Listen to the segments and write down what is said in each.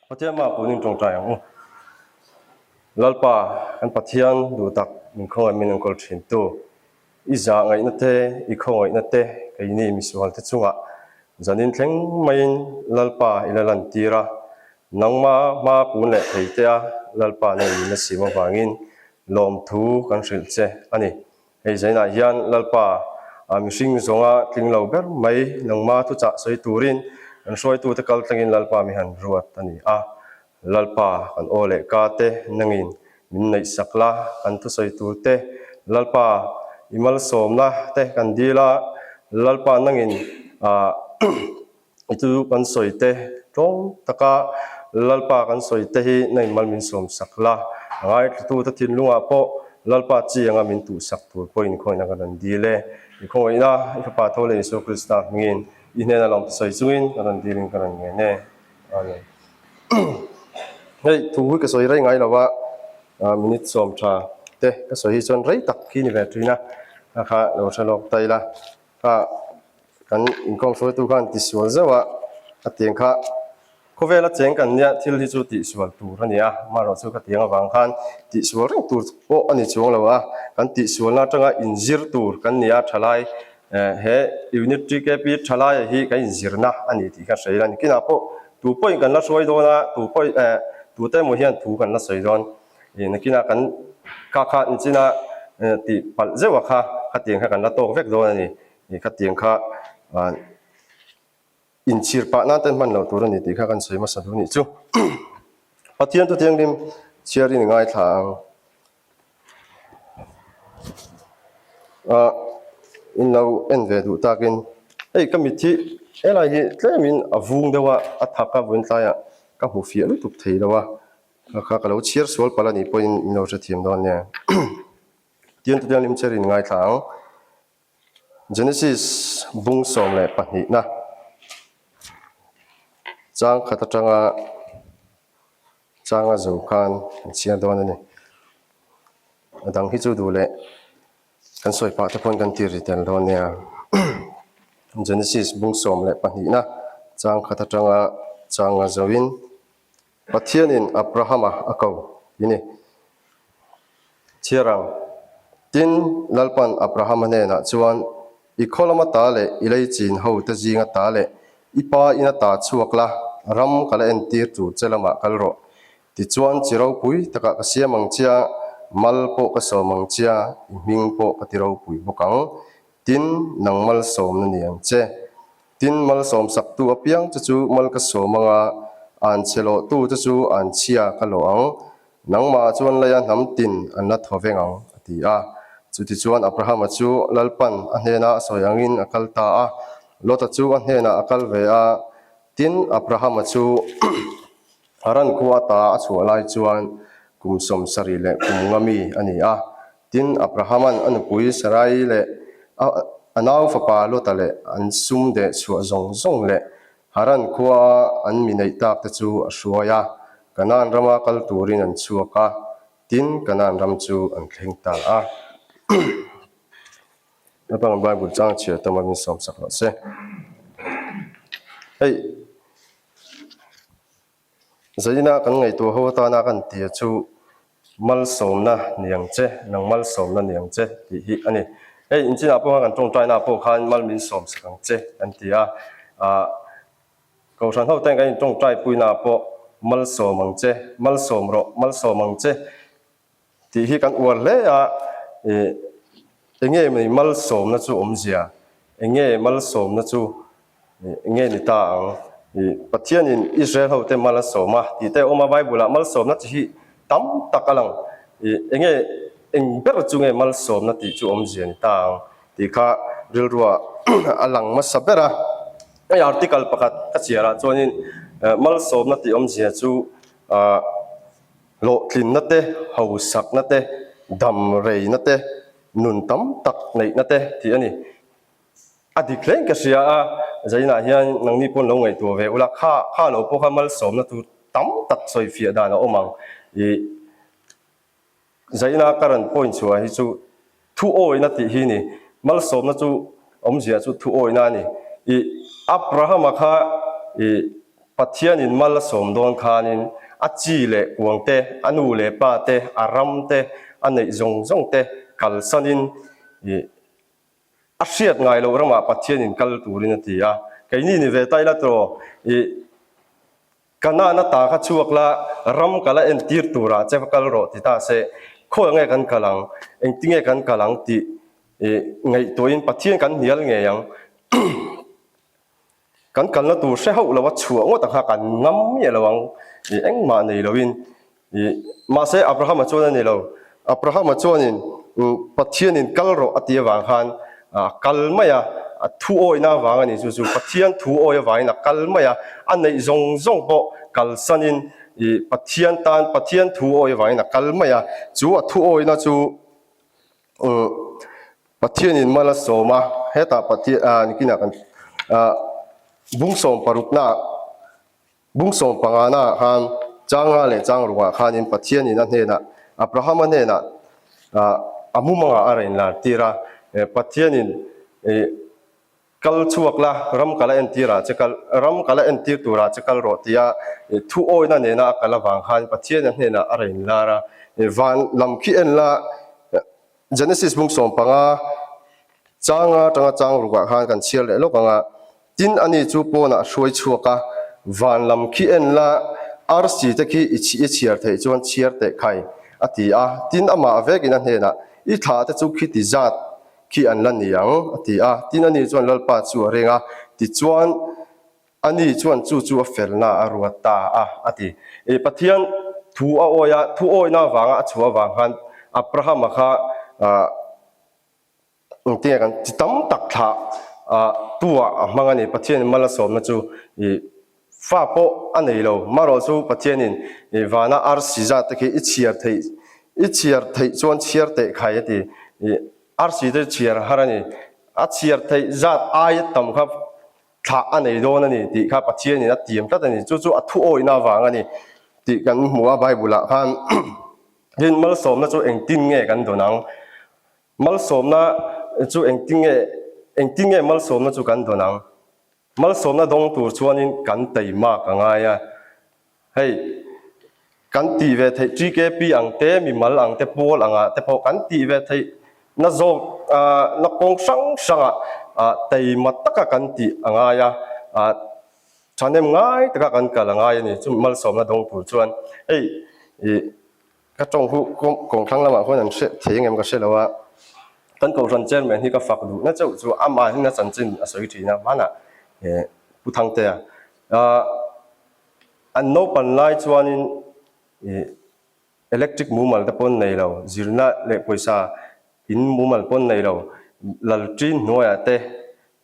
Pathian ma puning tong trai ang lalpa an pathian du tak min khong min angkol thin tu iza ngai na te I khong ngai na te kai ni mi sual te chunga zanin thleng main lalpa ilalan tira nangma ma pun le theite a lalpa nei na sima wangin lom thu kan hril che ani hei zaina hian lalpa mi hring zonga tlinglo ber mai nangma thu cha soi turin an soi tu te kal tlangin lalpa mi han ruat ani a lalpa kan ole ka te nangin min nei sakla kan thu soi tu te lalpa imal somna te kan dila lalpa nangin itu kan soi te tong taka lalpa kan soi te hi nei mal min som sakla ngai tu ta thin lunga po lalpa chi anga min tu sak tur point khoina kan dile khoina pa thole so krista ngin inena lom soi chungin kan dilin kan nge ne ani hei thu hui ka soi rai ngai lawa minute som tha te ka soi hi chon rai tak ki ni ve trina kha lo thalok taila ka kan income soi tu kan ti sual zawa ateng kha kovela cheng kan nia thil hi chu ti sual tur ania ma ro chu ka tianga wang khan ti sual ring tur po ani chuang lawa kan ti sual na tanga injir tur kan nia thalai he unity kp thalai hi ka injirna ani ti kha sei ran kina po tu point kan la soi do na tu point tu te mo hian thu kan la soi don nakina kan ka kha inchina ti pal zewa kha tiang kha kan la tok vek do ani ni kha tiang kha in chir pa na ten man lo tur ani ti kha kan soi ma sa du ni chu pathian tu tiang lim chiari ni ngai thang in lo en ve du takin ei committee ela hi tlemin avung dewa athaka bun taya ka hu fi lu tuk thei lawa ka ka lo chiar sol pala ni point in lo cha thiam don ne tian tu tiang lim chiari ni ngai thang Genesis bung som le pahni na chang khata changa zo khan chia don ani adang hi chu du le kan soi pa ta pon kan tir tel don ne Genesis bung som le pahni na chang khata changa zoin pathian in abrahama akau ini chiarang tin lalpan abrahama ne na chuan ikholama ta le ilai chin ho ta jinga ta le ipa ina ta chuakla ram kala en tir tu chelama kalro ti chuan chiro pui taka ka siamang chia mal po ka somang chia hing po ka tiro pui bokang tin nang mal som na niang che tin mal som sak tu apiang chu mal ka somanga an chelo tu chu an chia ka lo ang nang ma chuan laya nam tin an la thovengang ati a chuti chuan abraham chu lalpan anena soyangin akal ta a lota chu anena akal ve a tin abraham chu aran kuata chu lai chuan kum som sari le kum ngami ani a tin abrahaman anupui sarai le anaw fapa lota le an sum de chu zong le haran khuwa an minei tak te chu ashuaya kanan rama kal turin an chuaka tin kanan ram chu an thleng ta a napang bible chang chia tamamin som sakla se hey zaina kan ngai tu ho ta na kan tia chu mal som na niang che nang mal som na niang che ti hi ani hey inchina po kan tong trai na po khan mal min som sakang che an tia ko san ho teng kan tong trai pui na po mal som mang che mal som ro mal som mang che ti hi kan wal le a enge mai mal som na chu omzia enge mal som na chu enge ni ta pathian in Israel ho te mal soma ti te oma bible mal som na chi tam takalang enge eng ber chu nge mal som na ti chu omzia ni ta ti kha rilruwa alang ma sabera ai article pakat ka chiara chuanin mal som na ti omzia chu lo thlin na te ho sak na te dam rei na te nun tam tak nei na te ti ani adikleng ka sia a zaina hian nangni pon lo ngai tu ve ula kha lo po kha mal som na tu tam tak soi fia da na omang zaina karan point chu hi chu thu oi na ti hi ni mal som na chu omzia chu thu oi na ni abraham kha ปัทเทียนินมัลสมดอนคานินอาจีเลกวงเตอนูเลปาเตอารามเตอันในจงเตกัลสันินอาเซียดไงเราเรื่องมาปัทเทียนินกัลตูรินตีอ่ะแค่นี้นี่เวทายละตัวกันน่าตาขัดชัวกละรำกันละเอ็นตีร์ตูระเจ้ากัลโรติตาเสข้อไงกันกลังเอ็งติ้งกันกลังตีไงตัวอินปัทเทียนกันเหียลไงยังกันละตัวเสียเอาเราว่าชัวว่าต่างหากกันงั้มเนี่ยระวังเอ็งมาในเราอินมาเสอับราฮัมมาชวนนี่เราอับราฮัมมาชวนนี่ปัทเทียนินกัลโรอติยวางหันกัลไม่อะทูโอยน่าวางนี่จู่ๆปัทเทียนทูโอยวางนะกัลไม่อะอันในจงโปกัลสันินปัทเทียนตานปัทเทียนทูโอยวางนะกัลไม่อะจู่ทูโอยนะจู่ปัทเทียนินมาละโสมาเฮตาปัทเทียนี่กินกันบุ้งส่งปรุกนาบุ้งส่งปังอานาฮันจางอะไรจางรัวฮันินปัทเทียนินนั่นเองนะอับราฮัมนั่นเองนะอามุมังอะไรนั่นทีระปัทเทียนินกัลชัวกละรำกัลเอ็นทีระจะกัลรำกัลเอ็นทีตัวระจะกัลโรติยาทูโอยนั่นเองนะกัลวังฮันปัทเทียนั่นเองนะอะไรนั่นละวันลำขี้เอ็นละเจเนซิสบุ้งส่งปังอาจางจางรัวฮันกันเชียร์เลยลูกงาทินอันนี้จูปนะช่วยชัวกะวันลำขี้เอ็นละอาร์ซีตะกี้อิเชียร์เทจวนเชียร์เตะไข่อติทินอามาเวกินันเฮนะอีท่าตะจูคิดติจัดขี้อันลันนี่ยังอติทินอันนี้จวนลลปาจูเรงติจวนอันนี้จวนจูเฟลนาอรัวตาอติปะเทียนทูโอยน่าวางชัววางหันอับราฮัมมาค่ะเตียกันจิตตั้มตักท่าตัวมังอันนี้ปะเทียนมาละสมนะจูฟ้าโปอันนี้เรามาเราจูปะเทียนินวานาอาร์ซีจัตที่อิเชียร์ที่จวนเชียร์เตะใครที่อาร์ซีเตเชียร์ฮารานี่อาเชียร์ที่จัดอายตั้มครับท่าอันนี้โดนอันนี้ที่ครับปะเทียนินเตรียมตั้งนี่จู่อัทุโอยน่าวางอันนี้ที่กันหัวใบบุละฮันเห็นมาละสมนะจูเอ็งติ้งเงกันตัวนังมาละสมนะจูเอ็งติ้งเงมาละสมนะจูกันตัวนังมาละสมนะดงตัวชวนินกันเตยมากง่ายเฮ้ยกันตีเวทจีเกปีอังเตมีมาลังเตโพลังแต่พอกันตีเวทน่าโจนักกงสังเตยมัตตะกันตีง่ายฉันเองง่ายตะกันกันง่ายนี่จูมาละสมนะดงตัวชวนเฮ้ยก็จงหูกงครั้งละมาคนนั้นเสียงเงินก็เสียแล้วว่ากันกงรันเจอร์แมนที่ก็ฝักดูน่าจะจู่อามาที่น่าจันจินสวยทีนะบ้านผู้ทางเตะอันโนปันไลชวนินอิเล็กทริกมูมัลตะปนในเราจีรณะเล็กพิษาอินมูมัลปนในเราลัลจินนัวเตะ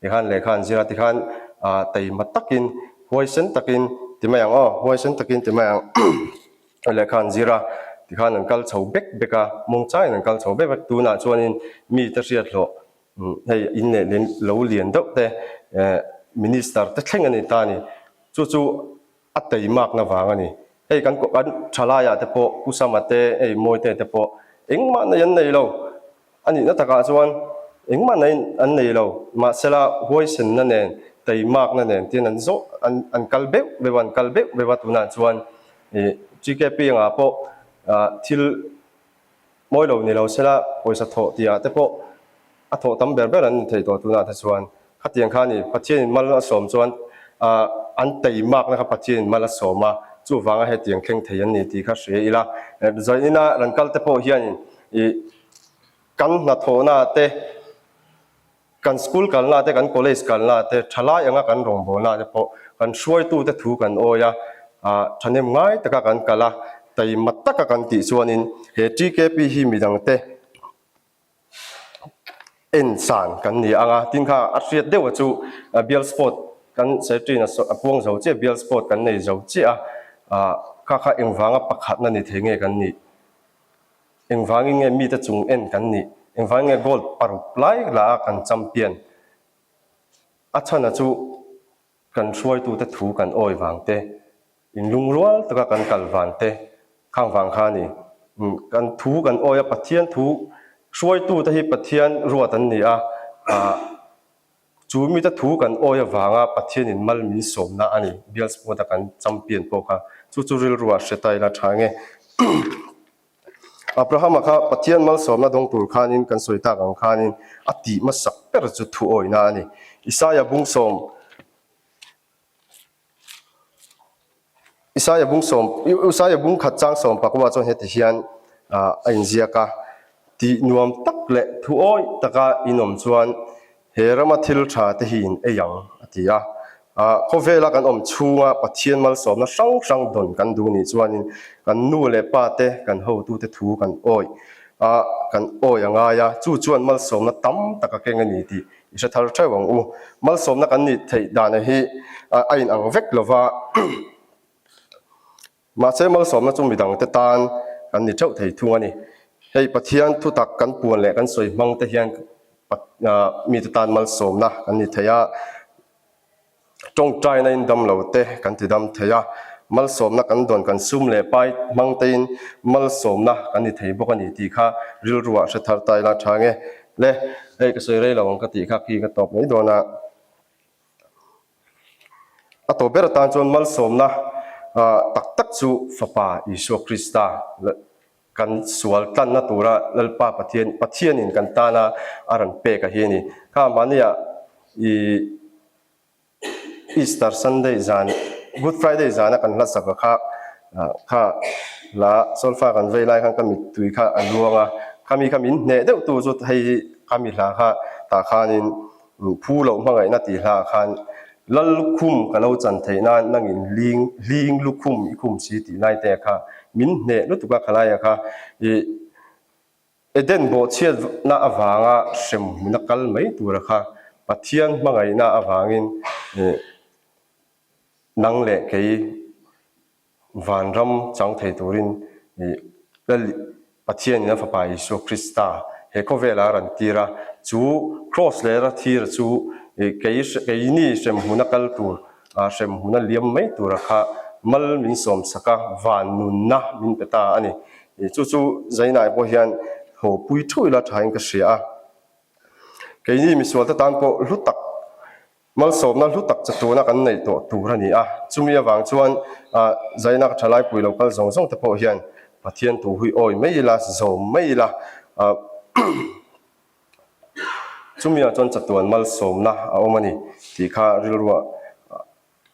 ที่ขันเล็กขันจีรที่ขันแต่มาตักินหัวเส้นตักินที่ไม่ยังหัวเส้นตักินที่ไม่ยังเล็กขันจีรที่ขันนั่งกัลชาวเบกเบกมงใจนั่งกัลชาวเบกตัวน่ะชวนินมีแต่เสียดโลให้อินเนี่ยเราเรียนดอกแต่มินิสเตอร์แต่แข่งกันในตานี่จู่อัตย์มากนะวางนี่เฮ้ยกันชลายาแต่พอกุศลเตะมวยเตะแต่พอเอ็งมาในยันในเราอันนี้นักตะการชวนเอ็งมาในอันในเรามาเสละหัวเส้นนั่นเองแต่มากนั่นเองที่นั่นโซอันกัลเบกเบวันกัลเบกเบวัตุนันชวนจีเกปีงพอที่มวยเราในเราเสละหัวสัตว์ที่แต่พออัตโตตั้มเบอร์เบอร์นั่นที่ตัวตุนันชวนขัดยังข้านี่ปัจจัยมาละสมชวนอันเตยมากนะครับปัจจัยมาละสมมาจู่ฟังให้เตียงเข่งเทียนนี่ที่ข้าเสียอีละใจนี่นะรันกัลเตโพเฮียนี่กันนัทโหนาเตกันสกูลกันนาเตกันคอลเลจกันนาเตทลายยังกันรองโบนาเตโพกันช่วยตู้เตถูกันโอยฉันเองง่ายแต่กันกะละแต่มัดตะกันติส่วนนี้เหตุที่เก็บปีหิมีดังเตเอ็นสานกันนี่ทิ้งข้าอัดเสียดเดียวจู่เบลสปอร์ตกันเซตรีนะพวงเจ้าเจ้าเบลสปอร์ตกันในเจ้าเจ้าข้าเอ็งฟังปักขัดนั่นนี่เทงกันนี่เอ็งฟังเงี้ยมีแต่จุงเอ็นกันนี่เอ็งฟังเงี้ยโกลปารุปไล่ละกันแชมเปี้ยนอัชนะจู่กันช่วยตัวแต่ถูกันโอยวางเตอินลุงรัวตะกันกัลวันเตข้างฟังข้านี่กันถูกันโอยปัทเทียนถูช่วยตู้ที่ปัทเทียนรัวตันนี่จ จูมีแต่ถูกันโอยว่างปัทเทียนินมัลมีสมนะอันนี้เบียลสปอตกันจำเปลี่ยนพวกค่ะจู่ริลรัวเสตายละทางเงอับราฮัมค่ะปัทเทียนมัลสมนะดงตูขานินกันสวยตากังขานินอติมาสักเปรจุดถูโอยนะอันนี้อิสายาบุงสมอิสายาบุงขัดจางสมปากว่าจนเหตุเฮียนอินเดียกะที่นวมตักเละถูโอยตะกาอินอมชวนเฮรามาทิลชาติหินยังที่เขาเวลากันชัวปัทเทียนมัลสมนะสังดนกันดูนี่ชวนกันนู่เลป้าเตกันเฮาตูเตถูกันโอยกันโอยยังไงชวนมัลสมนะตั้มตะกะเกงนี่ที่อิสระทาร์ใช้หวังมัลสมนะกันนี่ที่ดานฮีไอ้อังเวกลว่ามาเซมัลสมนะจุ่มมีดังเตตานกันนี่เจ้าไทยทุ่งนี่ให้ปัทเทียนทุตักกันปวนแหละกันสวยมังเทียนมีตานมัลสมนะกันนี่เทียจงใจในดำเหล่าเตกันที่ดำเทียมัลสมนะกันโดนกันซุ่มเล่ไปมังเตินมัลสมนะกันนี่เทียบอกกันนี่ตีข้าริลรัวเสถาไตละทางเงเล่ก็สวยเลยเราก็ตีข้าขี้ก็ตบไม่โดนนะตัวเบรตานจนมัลสมนะตักจูฟ้าป่าอิสุคริสต์กันสวลกันนะตัวละลป้าปัทเทียนินกันตานะอารันเปกะเฮนี่ข้ามันเนี่ยอีสเตอร์ซันเดย์จานกูดฟรายเดย์จานกันละสักข้าละโซลฟ้ากันเวลากันก็มีตุยข้าอันรัวงข้ามีเนี่ยเดี๋ยวตัวจุดให้ข้ามีละข้าตาข้านินผู้เราเมื่อไงนาทีละข้าลัลลุคุมกันเอาจันทร์นั้นนั่งอินลิงลุคุมอีคุมสีตีนายแต่ค่ะมินเนี่ยรู้ตัวขลายค่ะเด่นโบเชียน่าอวางอ่ะเสมมุนักกัลไม่ตัวละค่ะปัทเทียนเมื่อไงน่าอวางินนั่งเละกี่วันรำจังไทยตัวรินแล้วปัทเทียนนี่ฟ้าไปอิสุคริสต์เฮโคเวลารันตีระจูครอสเลระทีระจูกี่นี่เสมหุนักกัลตัวเสมหุนักเลี้ยมไม่ตัวละค่ะมัลมินสมสกัวานนุนนะมินเปตาอันนี้จู่ใจนายพอเห็นหัวปุยช่วยละทายกันเสียกี่นี่มีส่วนที่ตามก็ลุตักมัลสมนั้นลุตักจะตัวนักกันในตัวนี่จุมีวางชวนใจนักทลายปุยเราก็ส่งแต่พอเห็นปะเทียนตัวหุยโอยไม่ละสมไม่ละจุมีจนจัตัวมัลสมนะเอามันนี่ที่ข้าเรียกว่า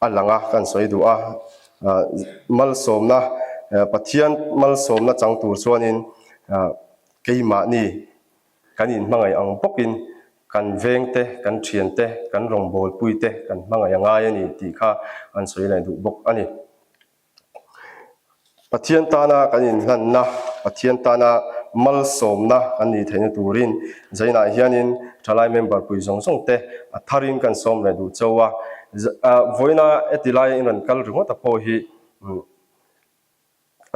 อัลลังกันสวยดูมัลสมนะปะเทียนมัลสมนะจังตัวส่วนนี้กี่มานี่กันอินมังไงอังปกินกันเวงเตกันเชียนเตกันรองบอลปุยเตกันมังไงยังไงนี่ที่ข้าอันสวยเลยดูบกอันนี้ปะเทียนตานะกันอินนั่นนะปะเทียนตานะมัลสมนะกันนี่เทนตูรินใจน่าเฮียนินทลายเมมเบอร์ปุยส่งเตทารินกันสมเลยดูเจ้าว่าวันน่ะเอติลายอินรันกัลรึงว่าตะโพฮี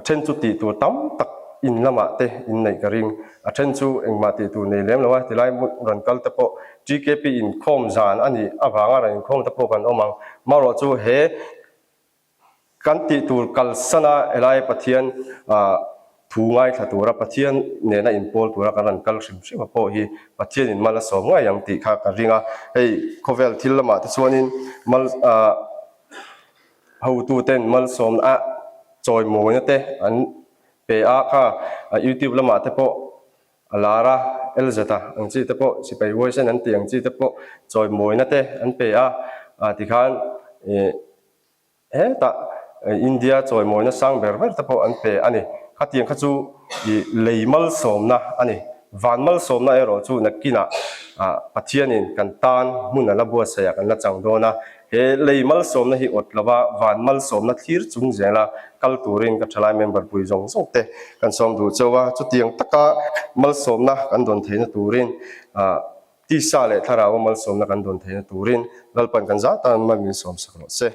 เช่นจุดตีตัวตั้มตักอินละมาเตอินในกระริงเช่นจูเองมาตีตัวในเลี้ยมแล้วว่าติลายรันกัลตะโพ GKP อินคอมจานอันนี้อาบางอะไรอินคอมตะโพกันอมังมารอจูเฮกันตีตัวกัลสนาเอลัยปะเทียนทูง่ายถ้าตัวรับปะเทียนเนี่ยนะอินโพลตัวรักรันกัลชิมมาโพฮีปะเทียนอินมาละสองง่ายอย่างตีข้ากระริงเฮ้ยโคเวลทิลละมาที่ส่วนนี้มาhow to ten mal som joy mo na te an pe kha YouTube lama te po alara elzata ang chi te po si pai voice an tiang chi te po joy mo na te an pe ti khan ta India joy mo na sang ber te po an pe ani kha tiang kha chu leimal som na ani vanmal som na ero chu nakina pathianin kan tan mun ala bua sa kan la chang do na he leimal som na hi ot lawa vanmal som na thir chung zela kal turin ka thalai member pui jong song te kan som du chowa chu tiang taka mal som na kan don theina turin ti sa le thara mal som na kan don theina turin lalpan kan za ta ma min som sakro se